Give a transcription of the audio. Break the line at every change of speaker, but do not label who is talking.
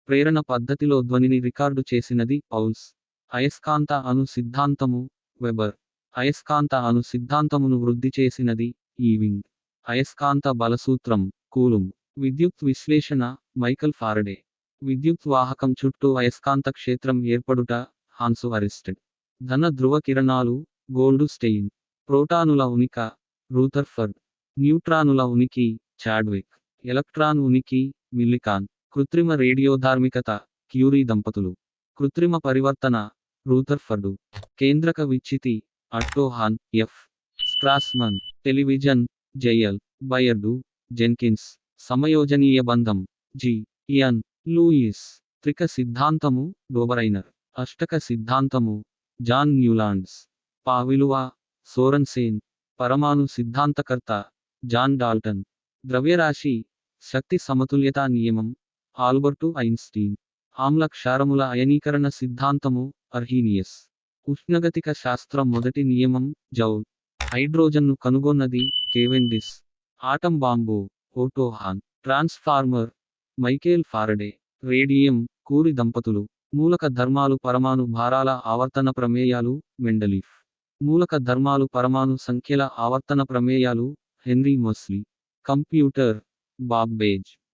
ప్రేరణ పద్ధతిలో ధ్వనిని రికార్డు చేసినది పౌల్స్. అయస్కాంత అణు సిద్ధాంతము వెబర్. అయస్కాంత అణు సిద్ధాంతమును వృద్ధి చేసినది ఈవింగ్. అయస్కాంత బలసూత్రం కూలుంబ్. విద్యుత్ విశ్లేషణ మైకల్ ఫారడే. విద్యుత్ వాహకం చుట్టూ అయస్కాంత క్షేత్రం ఏర్పడుట హాన్సు అరిస్టెడ్. ధన ధ్రువ కిరణాలు గోల్డు స్టెయిన్. ప్రోటానుల ఉనిక రూథర్ఫర్డ్. న్యూట్రానుల ఉనికి చాడ్విక్. ఎలక్ట్రాన్ ఉనికి మిల్లికాన్. కృత్రిమ రేడియోధార్మికత క్యూరీ దంపతులు. కృత్రిమ పరివర్తన రూథర్ఫర్డు. కేంద్రక విచ్చితి Otto Hahn F. Strassmann. Television J L Baird Jenkins. సమయోజనీయ బంధం జి. ఇయన్ లూయిస్. త్రిక సిద్ధాంతము డోబరైనర్. అష్టక సిద్ధాంతము జాన్ న్యూలాండ్స్. పావిలువ సోరన్సేన్. పరమాణు సిద్ధాంతకర్త జాన్ డాల్టన్. ద్రవ్యరాశి శక్తి సమతుల్యతా నియమం ఆల్బర్టు ఐన్స్టీన్. ఆమ్ల క్షారముల అయనీకరణ సిద్ధాంతము అర్హీనియస్. ఉష్ణగతిక శాస్త్ర మొదటి నియమం జౌల్. హైడ్రోజన్ను కనుగొన్నది కేవెండిస్. Atom bomb Otto Hahn. Transformer Michael Faraday. Radium Curie దంపతులు. మూలక ధర్మాలు పరమాణు భారాల ఆవర్తన ప్రమేయాలు మెండలీఫ్. మూలక ధర్మాలు పరమాణు సంఖ్యల ఆవర్తన ప్రమేయాలు హెన్రీ మొస్లీ. కంప్యూటర్ బాబ్బేజ్.